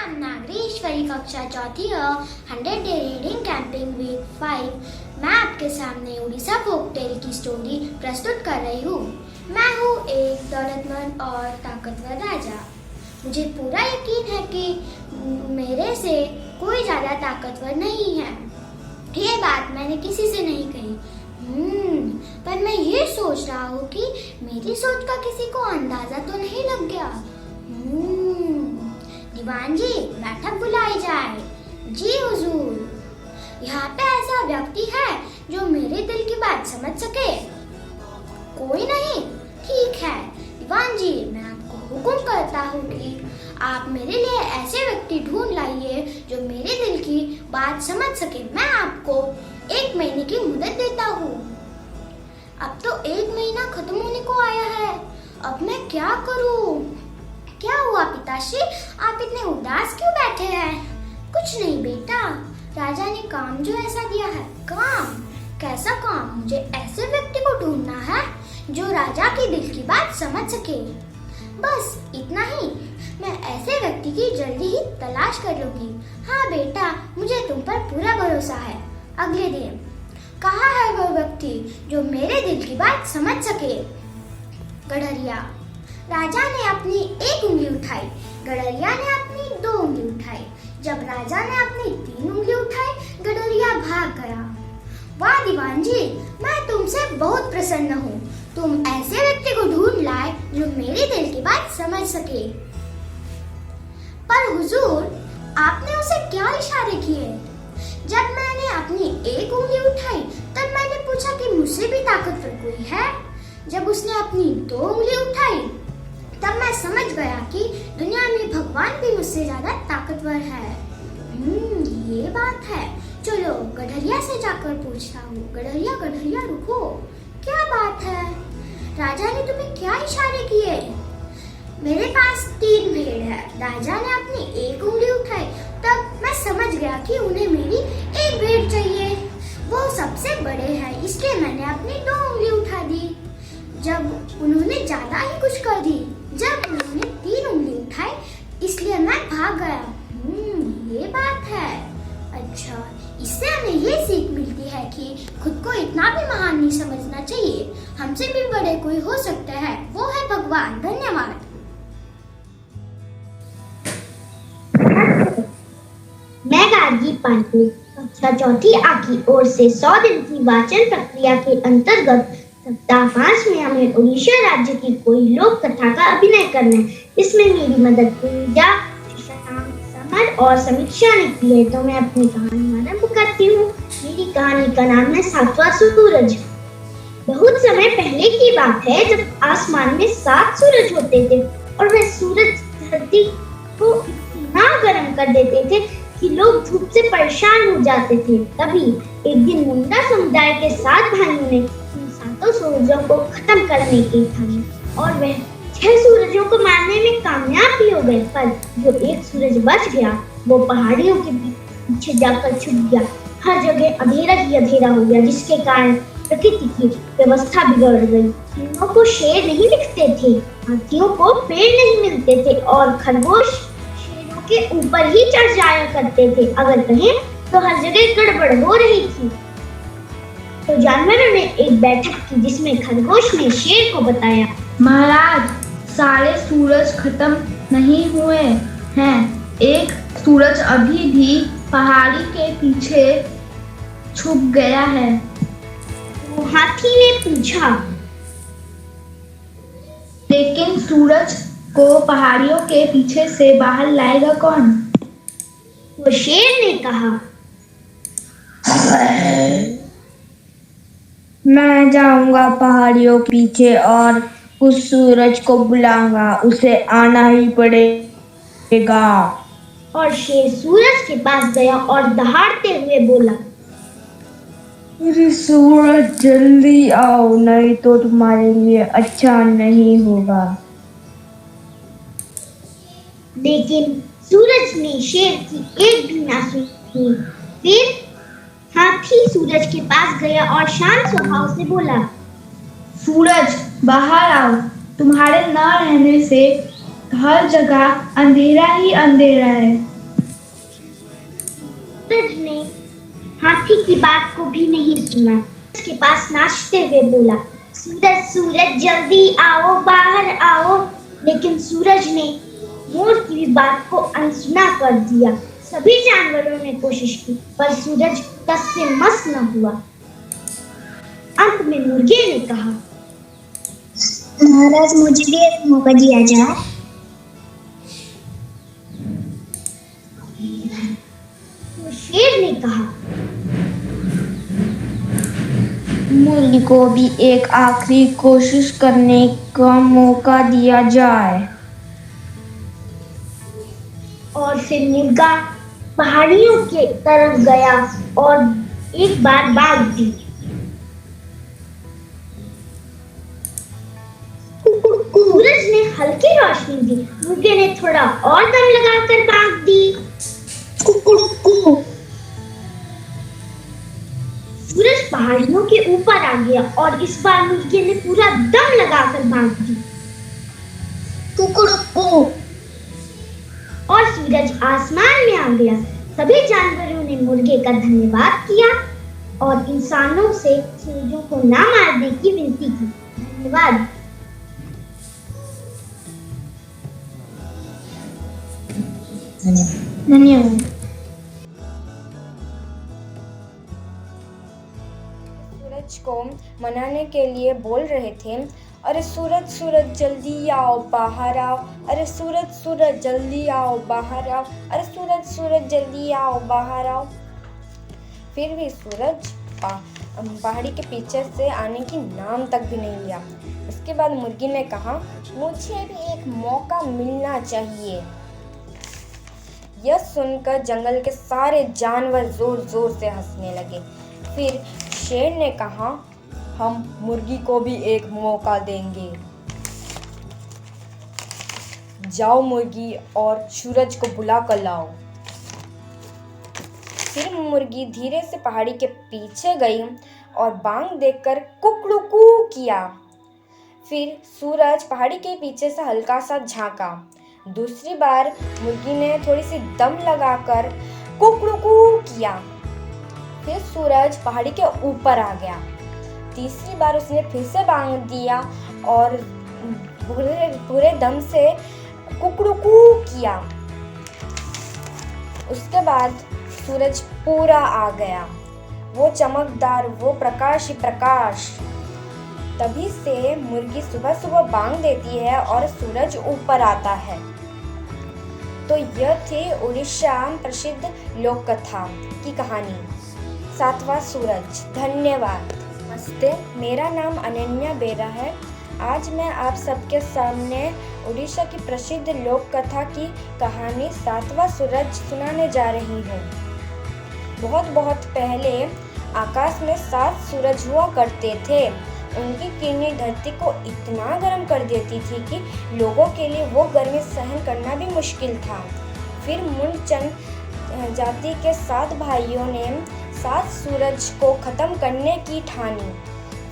नाम नागरेश्वरी, कक्षा चौथी 100 डे रीडिंग कैंपिंग वीक 5। मैं आपके सामने उड़ीसा फोक टेल की स्टोरी प्रस्तुत कर रही हूँ। मैं हूँ एक दौलतमंद और ताकतवर राजा। मुझे पूरा यकीन है कि मेरे से कोई ज़्यादा ताकतवर नहीं है। ये बात मैंने किसी से नहीं कही। पर मैं ये सोच रहा हूँ कि मेरी सोच का किसी को अंदाजा तो नहीं लग गया। दीवान जी, बैठक बुलाई जाए। जी हुजूर। यहाँ पे ऐसा व्यक्ति है जो मेरे दिल की बात समझ सके? कोई नहीं? ठीक है दीवान जी, मैं आपको हुक्म करता हूँ कि आप मेरे लिए ऐसे व्यक्ति ढूंढ लाइए जो मेरे दिल की बात समझ सके। मैं आपको 1 महीने की मुदत देता हूँ। अब तो 1 महीना खत्म होने को आया है। अब मैं क्या करूँ? क्या हुआ पिताश्री, आप इतने उदास क्यों बैठे हैं? कुछ नहीं बेटा, राजा ने काम जो ऐसा दिया है। काम? कैसा काम? मुझे ऐसे व्यक्ति को ढूंढना है जो राजा की दिल की बात समझ सके। बस इतना ही। मैं ऐसे व्यक्ति की जल्दी ही तलाश कर लूंगी। हाँ बेटा, मुझे तुम पर पूरा भरोसा है। अगले दिन, कहाँ है वो व्यक्ति जो मेरे दिल की बात समझ सके? गडरिया। राजा ने अपनी 1 उंगली उठाई, गडरिया ने अपनी 2 उंगली उठाई। जब राजा ने अपनी 3 उंगली उठाई, गडरिया भाग गया। वाह दीवान जी, मैं तुमसे बहुत प्रसन्न हूँ। तुम ऐसे व्यक्ति को ढूंढ लाए जो मेरे दिल की बात समझ सके। पर हुजूर, आपने उसे क्या इशारे किए? जब मैंने अपनी 1 उंगली उठाई तब मैंने पूछा कि मुझसे भी ताकतवर कोई है। जब उसने अपनी 2 उंगली उठाई तब मैं समझ गया कि दुनिया में भगवान भी मुझसे ज्यादा ताकतवर है। ये बात है। चलो गडरिया से जाकर पूछता हूँ। गडरिया गडरिया रुको, क्या बात है? राजा ने तुम्हें क्या इशारे किए? मेरे पास 3 भेड़ है। राजा ने अपनी 1 उंगली उठाई तब मैं समझ गया कि उन्हें मेरी 1 भेड़ चाहिए। वो सबसे बड़े हैं, इसलिए मैंने अपनी 2 उंगली उठा दी। जब उन्होंने ज्यादा ही कुछ कर दी। जब उन्होंने 3 उंगली उठाई इसलिए मैं भाग गया। ये बात है। अच्छा, इससे हमें ये सीख मिलती है कि खुद को इतना भी महान नहीं समझना चाहिए। हमसे भी बड़े कोई हो सकते हैं, वो है भगवान। धन्यवाद। मैं गार्गी पांडे, कक्षा चौथी आ की ओर से 100 दिन की वाचन प्रक्रिया के अंतर्गत सप्ताह 5 में हमें उड़ीसा राज्य की कोई लोक कथा का अभिनय करना है। इसमें मेरी मदद पूजा, समझ और समीक्षा ने की है, तो मैं अपनी कहानी आरंभ करती हूँ। मेरी कहानी का नाम है 7वां सूरज। बहुत समय पहले की बात है जब आसमान में 7 सूरज होते थे और वह सूरज धरती को इतना गर्म कर देते थे कि लोग धूप से परेशान हो जाते थे। तभी एक दिन मुंडा समुदाय के 7 भाइयों ने उन 7 सूरजों को खत्म करने की ठानी और वह 6 सूरजों को मारने में कामयाब भी हो गए। पर जो एक सूरज बच गया वो पहाड़ियों के पीछे जाकर छुप गया। हर जगह अंधेरा ही अंधेरा हो गया, जिसके कारण प्रकृति की व्यवस्था बिगड़ गई। हिरणों को शेर नहीं दिखते थे, हाथियों को पेड़ नहीं मिलते थे और खरगोश शेरों के ऊपर ही चढ़ जाया करते थे। अगर कहें तो हर जगह गड़बड़ हो रही थी। तो जानवरों ने एक बैठक की जिसमें खरगोश ने शेर को बताया, महाराज, सारे सूरज खत्म नहीं हुए हैं। एक सूरज अभी भी पहाड़ी के पीछे छुप गया है। तो हाथी ने पूछा, लेकिन सूरज को पहाड़ियों के पीछे से बाहर लाएगा कौन? तो शेर ने कहा, मैं जाऊंगा पहाड़ियों के पीछे और उस सूरज को बुलाऊंगा, उसे आना ही पड़ेगा। और शेर सूरज के पास गया और दहाड़ते हुए बोला, मेरे सूरज जल्दी आओ, नहीं तो तुम्हारे लिए अच्छा नहीं होगा। लेकिन सूरज ने शेर की एक भी ना सुनी। फिर हाथी सूरज के पास गया और शांत स्वभाव से बोला, सूरज बाहर आओ, तुम्हारे न रहने से हर जगह अंधेरा ही अंधेरा है। सूरज ने हाथी की बात को भी नहीं सुना। उसके पास नाचते हुए बोला, सूरज सूरज जल्दी आओ, बाहर आओ। लेकिन सूरज ने मोर की भी बात को अनसुना कर दिया। सभी जानवरों ने कोशिश की पर सूरज टस से मस न हुआ। अंत में मुर्गे ने कहा, महाराज मुझे भी एक मौका दिया जाए। तो शेर ने कहा, मुर्गी को भी एक आखिरी कोशिश करने का मौका दिया जाए। और फिर मुर्गा पहाड़ियों के तरफ गया और एक बार बाग दी। सूरज ने हल्की रोशनी दी। मुर्गे ने थोड़ा और दम लगाकर बाग दी। सूरज पहाड़ियों के ऊपर आ गया और इस बार मुर्गे ने पूरा दम लगाकर बाग दी। और सूरज आसमान में आ गया। सभी जानवरों ने मुर्गे का धन्यवाद किया और इंसानों से सूरजों को ना मारने की विनती की। धन्यवाद। धन्यवाद। सूरज को मनाने के लिए बोल रहे थे, अरे सूरज सूरज जल्दी आओ बाहर आओ, अरे सूरज सूरज जल्दी आओ बाहर आओ, अरे सूरज सूरज जल्दी आओ बाहर आओ। फिर भी सूरज पहाड़ी के पीछे से आने की नाम तक भी नहीं लिया। उसके बाद मुर्गी ने कहा, मुझे भी एक मौका मिलना चाहिए। यह सुनकर जंगल के सारे जानवर जोर जोर से हंसने लगे। फिर शेर ने कहा, हम मुर्गी को भी एक मौका देंगे। जाओ मुर्गी और सूरज को बुला कर लाओ। फिर मुर्गी धीरे से पहाड़ी के पीछे गई और बांग देखकर कुकड़ुकू किया। फिर सूरज पहाड़ी के पीछे से हल्का सा झांका। दूसरी बार मुर्गी ने थोड़ी सी दम लगाकर कुकड़ुकू किया। फिर सूरज पहाड़ी के ऊपर आ गया। तीसरी बार उसने फिर से बांग दिया और पूरे दम से कुकड़ुकू किया। उसके बाद सूरज पूरा आ गया, वो चमकदार, वो प्रकाश ही प्रकाश। तभी से मुर्गी सुबह सुबह बांग देती है और सूरज ऊपर आता है। तो यह थी उड़ीसा प्रसिद्ध लोक कथा की कहानी, सातवां सूरज। धन्यवाद। नमस्ते, मेरा नाम अनन्या बेरा है। आज मैं आप सबके सामने उड़ीसा की प्रसिद्ध लोक कथा की कहानी सातवां सूरज सुनाने जा रही हूँ। बहुत बहुत पहले आकाश में 7 सूरज हुआ करते थे। उनकी किरणें धरती को इतना गर्म कर देती थी कि लोगों के लिए वो गर्मी सहन करना भी मुश्किल था। फिर मुंडचंद जाति के 7 भाइयों ने 7 सूरज को खत्म करने की ठानी।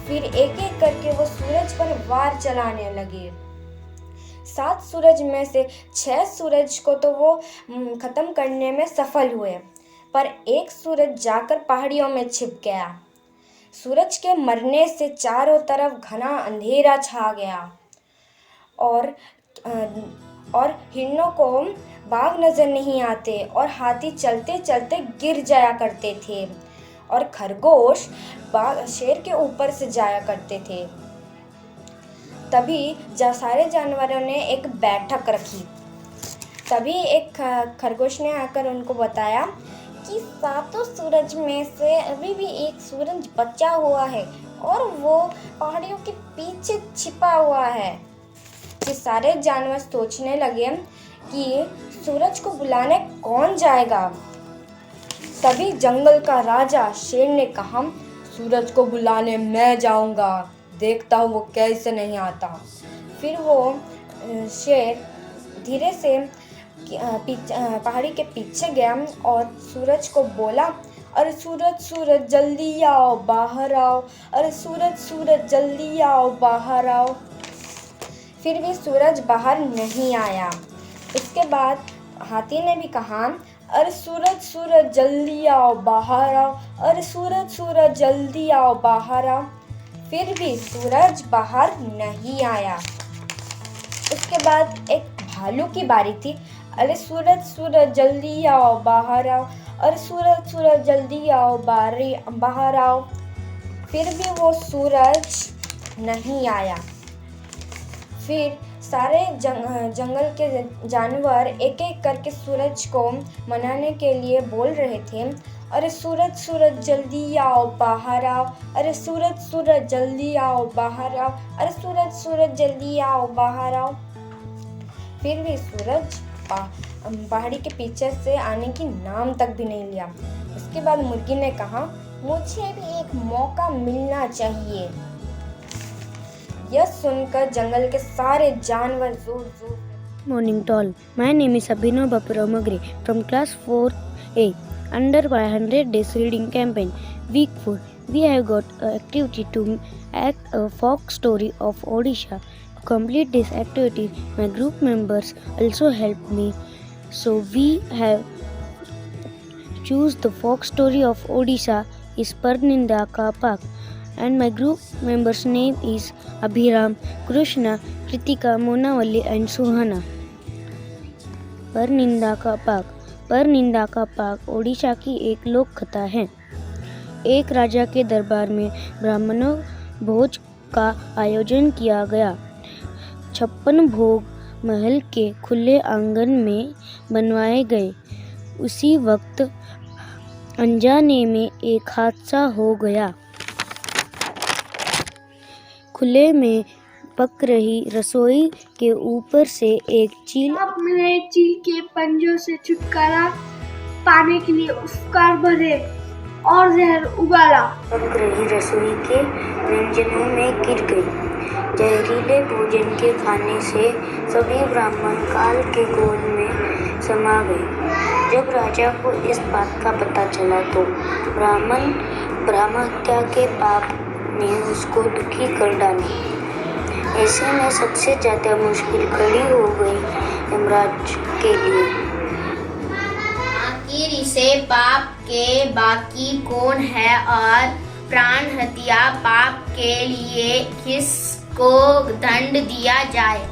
फिर एक एक करके वो सूरज पर वार चलाने लगे। 7 सूरज में से 6 सूरज को तो वो खत्म करने में सफल हुए, पर एक सूरज जाकर पहाड़ियों में छिप गया। सूरज के मरने से चारों तरफ घना अंधेरा छा गया और हिरणों को बाघ नजर नहीं आते और हाथी चलते चलते गिर जाया करते थे और खरगोश शेर के ऊपर से जाया करते थे। तभी सारे जानवरों ने एक बैठक रखी। तभी एक खरगोश ने आकर उनको बताया कि 7 सूरज में से अभी भी एक सूरज बचा हुआ है और वो पहाड़ियों के पीछे छिपा हुआ है। कि सारे जानवर सोचने लगे कि सूरज को बुलाने कौन जाएगा। तभी जंगल का राजा शेर ने कहा, सूरज को बुलाने मैं जाऊंगा, देखता हूँ वो कैसे नहीं आता। फिर वो शेर धीरे से पहाड़ी के पीछे गया और सूरज को बोला, अरे सूरज सूरज जल्दी आओ बाहर आओ, अरे सूरज सूरज जल्दी आओ बाहर आओ। फिर भी सूरज बाहर नहीं आया। इसके बाद हाथी ने भी कहा, अरे सूरज सूरज जल्दी आओ बाहर आओ, अरे सूरज सूरज जल्दी आओ बाहर आओ। फिर भी सूरज बाहर नहीं आया। उसके बाद एक भालू की बारी थी। अरे सूरज सूरज जल्दी आओ बाहर आओ, अरे सूरज सूरज जल्दी आओ बाहर आओ। फिर भी वो सूरज नहीं आया। फिर सारे जंगल के जानवर एक एक करके सूरज को मनाने के लिए बोल रहे थे, अरे सूरज सूरज जल्दी आओ बाहर आओ, अरे सूरज सूरज जल्दी आओ बाहर आओ, अरे सूरज सूरज जल्दी आओ बाहर आओ। फिर भी सूरज पहाड़ी के पीछे से आने की नाम तक भी नहीं लिया। उसके बाद मुर्गी ने कहा, मुझे भी एक मौका मिलना चाहिए। यह सुनकर जंगल के सारे जानवर जोर जोर Morning to all. My name is Abhinav Bapurao Magre from class 4A under my 100 days reading campaign. Week 4. We have got an activity to act a folk story of Odisha. To complete this activity, my group members also helped me. So we have choose the folk story of Odisha is Parninda Ka Pak. And my group members' name is Abhiram, Krishna, Kritika, Monavalli and Suhana. परनिंदा का पाक। परनिंदा का पाक ओडिशा की एक लोक कथा है। एक राजा के दरबार में ब्राह्मणों भोज का आयोजन किया गया। 56 भोग महल के खुले आंगन में बनवाए गए। उसी वक्त अनजाने में एक हादसा हो गया। खुले में पक रही रसोई के ऊपर से एक चील अपने चील के पंजों से छुटकारा पाने के लिए उपकार भरे और जहर उगाला। पक रही रसोई के व्यंजनों में गिर गई। जहरीले भोजन के खाने से सभी ब्राह्मण काल के गोद में समा गए। जब राजा को इस बात का पता चला तो ब्रह्म हत्या के पाप ने उसको दुखी कर डाला। ऐसे में सबसे ज़्यादा मुश्किल खड़ी हो गई यमराज के लिए। आखिर इसे पाप के बाकी कौन है और प्राण हत्या पाप के लिए किसको दंड दिया जाए?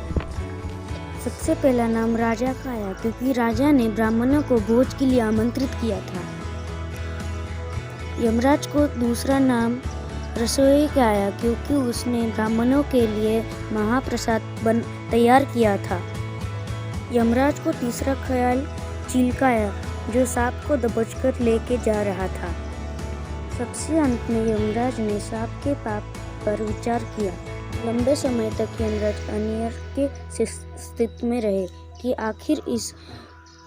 सबसे पहला नाम राजा का आया क्योंकि राजा ने ब्राह्मणों को भोज के लिए आमंत्रित किया था। यमराज को दूसरा नाम रसोई का आया क्योंकि उसने ब्राह्मणों के लिए महाप्रसाद तैयार किया था। यमराज को तीसरा ख्याल चील का आया जो सांप को दबोचकर लेके जा रहा था। सबसे अंत में यमराज ने सांप के पाप पर विचार किया। लंबे समय तक यमराज अनिर्णय के स्थिति में रहे कि आखिर इस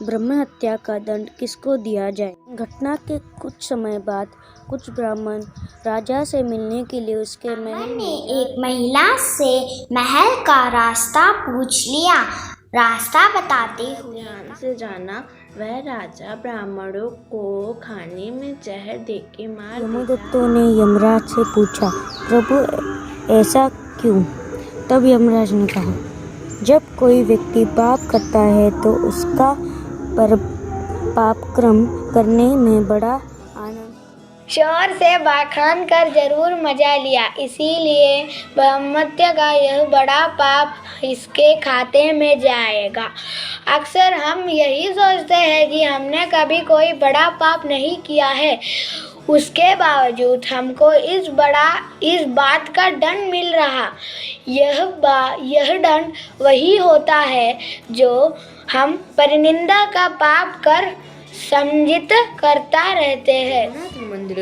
ब्रह्म हत्या का दंड किसको दिया जाए। घटना के कुछ समय बाद कुछ ब्राह्मण राजा से मिलने के लिए उसके महल में एक महिला से महल का रास्ता पूछ लिया। रास्ता बताते हुए से जाना वह राजा ब्राह्मणों को खाने में जहर देके मार यमदूतों ने यमराज से पूछा, प्रभु ऐसा क्यों? तब यमराज ने कहा, जब कोई व्यक्ति पाप करता है तो उसका पर पापक्रम करने में बड़ा आनंद। शोर से बखान कर जरूर मजा लिया, इसीलिए ब्रह्महत्या का यह बड़ा पाप इसके खाते में जाएगा। अक्सर हम यही सोचते हैं कि हमने कभी कोई बड़ा पाप नहीं किया है, उसके बावजूद हमको इस बात का दंड मिल रहा। यह दंड वही होता है जो हम परनिंदा का पाप कर समझित करता रहते हैं। मंदिर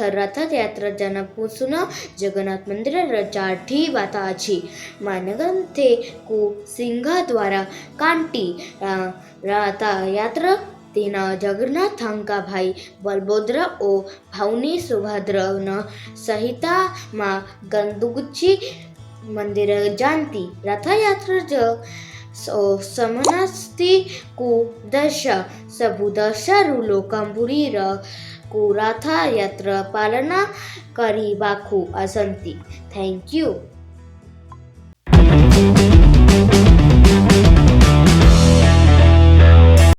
रथयात्रा जनपूसुन जगन्नाथ मंदिर चाठी वाताची मानगंथे को सिंह द्वारा कांटी रथयात्रा तेना जगन्नाथांका भाई बलभद्र ओ भावनी सुभद्र सहिता माँ गंदुगुच्ची मंदिर जानती रथयात्रा समनस्ति को दश सबुदश लोकंपुरीर को रथयात्रा पालना करी बाखु असंति। Thank you.